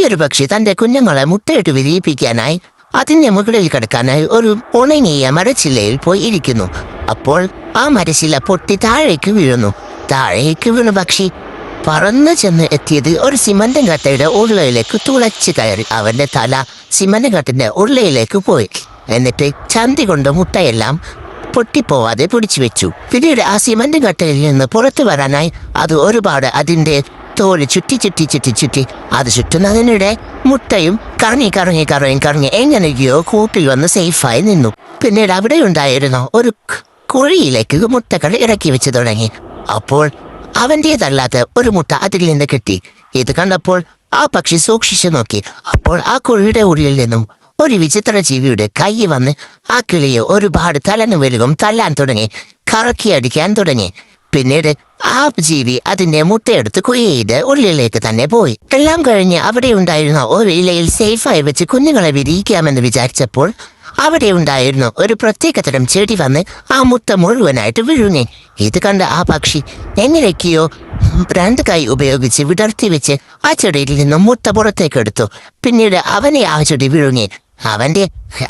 ഒരു പക്ഷി തന്റെ കുഞ്ഞുങ്ങളെ മുട്ടയിട്ട് വിരിയിപ്പിക്കാനായി അതിന്റെ മുകളിൽ കിടക്കാനായി ഒരു ഉണങ്ങിയ മരച്ചില്ലയിൽ പോയി ഇരിക്കുന്നു. അപ്പോൾ ആ മരച്ചില്ല പൊട്ടി താഴേക്ക് വീഴുന്നു. താഴേക്ക് വീണു പക്ഷി പറന്നു ചെന്ന് എത്തിയത് ഒരു സിമന്റ് കട്ടയുടെ ഉള്ളയിലേക്ക് തുളച്ചു കയറി. അവന്റെ തല സിമന്റ് കട്ടിന്റെ ഉള്ളയിലേക്ക് പോയി. എന്നിട്ട് ചന്തി കൊണ്ട് മുട്ടയെല്ലാം പൊട്ടിപ്പോവാതെ പിടിച്ചു വെച്ചു. പിന്നീട് ആ സിമന്റ് കട്ടയിൽ നിന്ന് പുറത്തു വരാനായി അത് ഒരുപാട് അതിന്റെ തോല് ചുറ്റി അത് ചുറ്റുന്നതിനിടെ മുട്ടയും കറങ്ങി എങ്ങനെയോ കൂട്ടിൽ വന്ന് സേഫായി നിന്നു. പിന്നീട് അവിടെ ഉണ്ടായിരുന്ന ഒരു കുഴിയിലേക്ക് മുട്ടകൾ ഇറക്കി വെച്ച് തുടങ്ങി. അപ്പോൾ അവന്റേതല്ലാത്ത ഒരു മുട്ട അതിൽ നിന്ന് കിട്ടി. ഇത് കണ്ടപ്പോൾ ആ പക്ഷി സൂക്ഷിച്ചു നോക്കി. അപ്പോൾ ആ കുഴിയുടെ ഉള്ളിൽ നിന്നും ഒരു വിചിത്ര ജീവിയുടെ കൈ വന്ന് ആ കിളിയെ ഒരുപാട് തലനുവരുകം തല്ലാൻ തുടങ്ങി, കറക്കിയടിക്കാൻ തുടങ്ങി. പിന്നീട് ആ ജീവി അതിന്റെ മുട്ടയെടുത്ത് കുഴിയുടെ ഉള്ളിലേക്ക് തന്നെ പോയി. എല്ലാം കഴിഞ്ഞ് അവിടെ ഉണ്ടായിരുന്ന ഒരു ഇലയിൽ സേഫായി വെച്ച് കുഞ്ഞുങ്ങളെ വിരിയിക്കാമെന്ന് വിചാരിച്ചപ്പോൾ അവിടെ ഉണ്ടായിരുന്നു ഒരു പ്രത്യേകതരം ചെടി വന്ന് ആ മുട്ട മുഴുവനായിട്ട് വിഴുങ്ങി. ഇത് കണ്ട ആ പക്ഷി എങ്ങനെയൊക്കെയോ 2 കൈ ഉപയോഗിച്ച് വിടർത്തി വെച്ച് ആ ചെടിയിൽ നിന്നും മുട്ട പുറത്തേക്ക് എടുത്തു. പിന്നീട് അവനെ ആ ചെടി വിഴുങ്ങി. അവന്റെ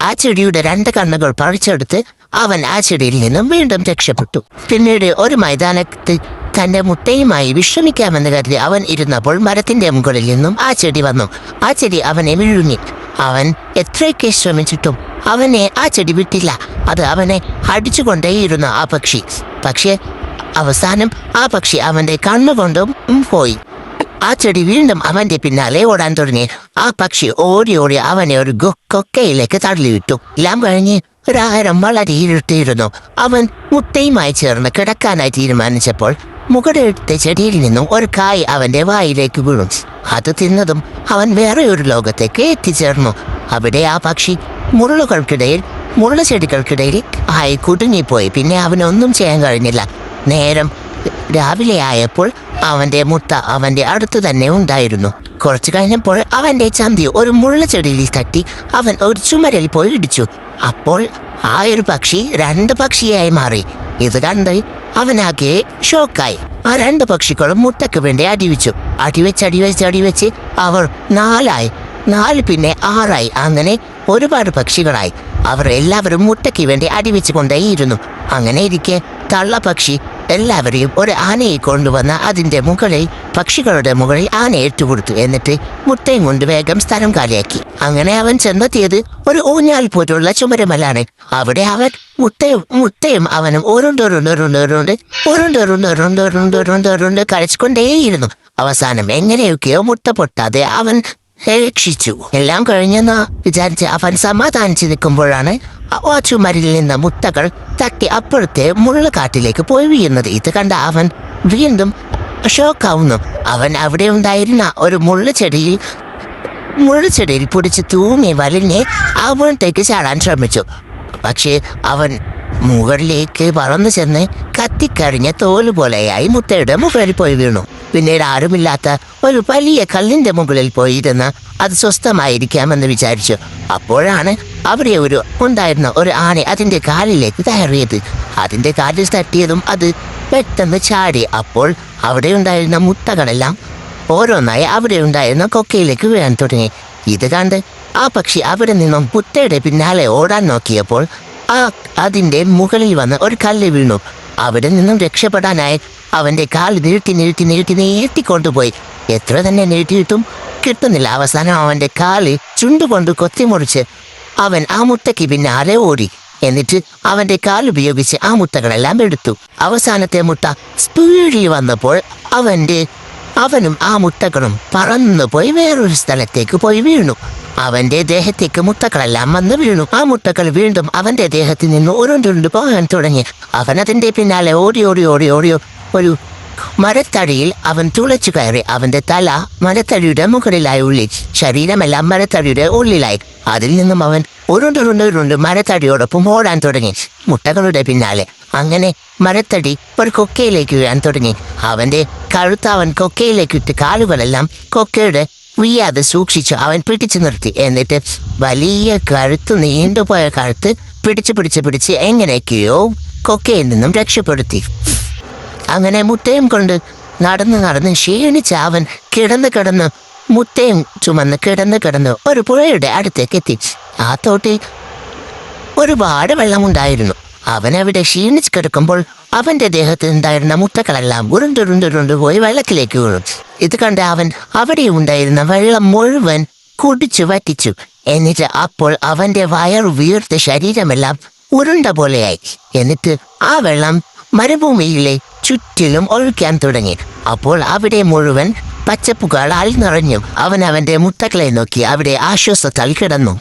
ആ ചെടിയുടെ 2 കണ്ണുകൾ പറിച്ചെടുത്ത് അവൻ ആ ചെടിയിൽ നിന്നും വീണ്ടും രക്ഷപ്പെട്ടു. പിന്നീട് ഒരു മൈതാനത്ത് തന്റെ മുട്ടയുമായി വിശ്രമിക്കാമെന്ന് കരുതി അവൻ ഇരുന്നപ്പോൾ മരത്തിന്റെ മുകളിൽ നിന്നും ആ ചെടി വന്നു. ആ ചെടി അവനെ വിഴുങ്ങി. അവൻ എത്രയൊക്കെ ശ്രമിച്ചിട്ടും അവനെ ആ ചെടി വിട്ടില്ല. അത് അവനെ അടിച്ചുകൊണ്ടേയിരുന്നു ആ പക്ഷി. പക്ഷേ അവസാനം ആ പക്ഷി അവന്റെ കണ്ണുകൊണ്ടും പോയി. ആ ചെടി വീണ്ടും അവന്റെ പിന്നാലെ ഓടാൻ തുടങ്ങി. ആ പക്ഷി ഓടി അവനെ ഒരു കൊക്കയിലേക്ക് തള്ളിയിട്ടു. എല്ലാം കഴിഞ്ഞ് 1000 വളരെ ഇരുട്ടിയിരുന്നു. അവൻ മുട്ടയുമായി ചേർന്ന് കിടക്കാനായി തീരുമാനിച്ചപ്പോൾ മുകളിലത്തെ ചെടിയിൽ നിന്നും ഒരു കായ് അവന്റെ വായിലേക്ക് വീണു. അത് തിന്നതും അവൻ വേറെ ഒരു ലോകത്തേക്ക് എത്തിച്ചേർന്നു. അവിടെ ആ പക്ഷി മുള്ള ചെടികൾക്കിടയിൽ ആയി കുടുങ്ങിപ്പോയി. പിന്നെ അവനൊന്നും ചെയ്യാൻ കഴിഞ്ഞില്ല. നേരം രാവിലെ ആയപ്പോൾ അവന്റെ മുട്ട അവന്റെ അടുത്ത് തന്നെ ഉണ്ടായിരുന്നു. കുറച്ചു കഴിഞ്ഞപ്പോൾ അവന്റെ ചന്തി ഒരു മുള്ളച്ചെടിയിൽ തട്ടി അവൻ ഒരു ചുമരിൽ പോയി ഇടിച്ചു. അപ്പോൾ ആ ഒരു പക്ഷി 2 പക്ഷിയായി മാറി. ഇത് കണ്ട് അവനാകെ ഷോക്കായി. ആ 2 പക്ഷികളും മുട്ടയ്ക്ക് വേണ്ടി അടിവെച്ച് അവർ 4 പിന്നെ 6 അങ്ങനെ ഒരുപാട് പക്ഷികളായി. അവർ എല്ലാവരും മുട്ടയ്ക്ക് വേണ്ടി അടിവെച്ച് കൊണ്ടേയിരുന്നു. അങ്ങനെ ഇരിക്കെ തള്ളപ്പക്ഷി എല്ലാവരെയും ഒരു ആനയെ കൊണ്ടുവന്ന് അതിന്റെ പക്ഷികളുടെ മുകളിൽ ആനയെ ഇട്ടുകൊടുത്തു. എന്നിട്ട് മുട്ടയും കൊണ്ട് വേഗം സ്ഥലം കാലിയാക്കി. അങ്ങനെ അവൻ ചെന്നെത്തിയത് ഒരു ഊഞ്ഞാൽ പോലുള്ള ചുമരമലാണ്. അവിടെ അവൻ മുട്ടയും അവനും ഉരുണ്ട് കളിച്ചുകൊണ്ടേയിരുന്നു. അവസാനം എങ്ങനെയൊക്കെയോ മുട്ട പൊട്ടാതെ അവൻ രക്ഷിച്ചു. എല്ലാം കഴിഞ്ഞെന്ന് വിചാരിച്ച് അവൻ സമാധാനിച്ച് നിൽക്കുമ്പോഴാണ് ആ ചുമരിൽ നിന്ന് മുട്ടകൾ തട്ടി അപ്പുറത്തെ മുള്ളുകാട്ടിലേക്ക് പോയി വീഴുന്നത്. ഇത് കണ്ട അവൻ വീണ്ടും ഷോക്കാവുന്നു. അവൻ അവിടെ ഉണ്ടായിരുന്ന ഒരു മുള്ളുചെടിയിൽ പിടിച്ച് തൂങ്ങി വലിഞ്ഞ് അവിടത്തേക്ക് ചാടാൻ ശ്രമിച്ചു. പക്ഷേ അവൻ മുകളിലേക്ക് പറന്നു ചെന്ന് കത്തിക്കരിഞ്ഞ തോല് പോലെയായി മുട്ടയുടെ മുകളിൽ പോയി വീണു. പിന്നീട് ആരുമില്ലാത്ത ഒരു വലിയ കല്ലിന്റെ മുകളിൽ പോയിരുന്ന് അത് സ്വസ്ഥമായിരിക്കാമെന്ന് വിചാരിച്ചു. അപ്പോഴാണ് അവിടെ ഉണ്ടായിരുന്ന ഒരു ആന അതിന്റെ കാലിലേക്ക് കയറിയത്. അതിന്റെ കാലിൽ തട്ടിയതും അത് പെട്ടെന്ന് ചാടി. അപ്പോൾ അവിടെ ഉണ്ടായിരുന്ന മുട്ടകളെല്ലാം ഓരോന്നായി അവിടെ ഉണ്ടായിരുന്ന കൊക്കയിലേക്ക് വീഴാൻ തുടങ്ങി. ഇത് കണ്ട് ആ പക്ഷി അവിടെ നിന്നും മുട്ടയുടെ പിന്നാലെ ഓടാൻ നോക്കിയപ്പോൾ അതിന്റെ മുകളിൽ വന്ന് ഒരു കല്ല് വീണു. അവിടെ നിന്നും രക്ഷപ്പെടാനായി അവന്റെ കാൽ നീട്ടിക്കൊണ്ടുപോയി. എത്ര തന്നെ നീട്ടിയിട്ടും കിട്ടുന്നില്ല. അവസാനം അവന്റെ കാല് ചുണ്ടുകൊണ്ട് കൊത്തിമുറിച്ച് അവൻ ആ മുട്ടയ്ക്ക് പിന്നാലെ ഓടി. എന്നിട്ട് അവന്റെ കാലുപയോഗിച്ച് ആ മുട്ടകളെല്ലാം എടുത്തു. അവസാനത്തെ മുട്ട സ്പീഡിൽ വന്നപ്പോൾ അവനും ആ മുട്ടകളും പറന്നുപോയി വേറൊരു സ്ഥലത്തേക്ക് പോയി വീണു. അവന്റെ ദേഹത്തേക്ക് മുട്ടകളെല്ലാം വന്ന് വീണു. ആ മുട്ടകൾ വീണ്ടും അവന്റെ ദേഹത്തിൽ നിന്ന് ഉരുണ്ടുരുണ്ട് പോകാൻ തുടങ്ങി. അവൻ അതിന്റെ പിന്നാലെ ഓടി ഒരു മരത്തടിയിൽ അവൻ തുളച്ചു കയറി. അവന്റെ തല മരത്തടിയുടെ മുകളിലായി ശരീരമെല്ലാം മരത്തടിയുടെ ഉള്ളിലായി. അതിൽ നിന്നും അവൻ ഉരുണ്ടുരുണ്ട് മരത്തടിയോടൊപ്പം ഓടാൻ തുടങ്ങി, മുട്ടകളുടെ പിന്നാലെ. അങ്ങനെ മരത്തടി ഒരു കൊക്കയിലേക്ക് വീഴാൻ തുടങ്ങി. അവന്റെ കഴുത്ത് അവൻ കൊക്കയിലേക്ക് ഇട്ട് കാലുകളെല്ലാം കൊക്കയുടെ വീയാതെ സൂക്ഷിച്ചു അവൻ പിടിച്ചു നിർത്തി. എന്നിട്ട് വലിയ നീണ്ടുപോയ കഴുത്ത് പിടിച്ച് എങ്ങനെയൊക്കെയോ കൊക്കയിൽ നിന്നും രക്ഷപ്പെടുത്തി. അങ്ങനെ മുട്ടയും കൊണ്ട് നടന്ന് ക്ഷീണിച്ച് അവൻ കിടന്ന് മുട്ടയും ചുമന്ന് കിടന്ന് ഒരു പുഴയുടെ അടുത്തേക്ക് എത്തി. ആ തോട്ടിൽ ഒരുപാട് വെള്ളമുണ്ടായിരുന്നു. അവൻ അവിടെ ക്ഷീണിച്ച് കിടക്കുമ്പോൾ അവന്റെ ദേഹത്ത് ഉണ്ടായിരുന്ന മുട്ടകളെല്ലാം ഉരുണ്ടുരുണ്ടുരുണ്ടു പോയി വെള്ളത്തിലേക്ക് വീണു. ഇത് കണ്ട് അവൻ അവിടെ ഉണ്ടായിരുന്ന വെള്ളം മുഴുവൻ കുടിച്ചു വറ്റിച്ചു. എന്നിട്ട് അപ്പോൾ അവന്റെ വയറു വീർത്ത ശരീരമെല്ലാം ഉരുണ്ട പോലെയായി. എന്നിട്ട് ആ വെള്ളം മരുഭൂമിയിലെ ചുറ്റിലും ഒഴുക്കാൻ തുടങ്ങി. അപ്പോൾ അവിടെ മുഴുവൻ പച്ചപ്പുകളാൽ നിറഞ്ഞു. അവൻ അവന്റെ മുട്ടകളെ നോക്കി അവിടെ ആശ്വാസത്താൽ കിടന്നു.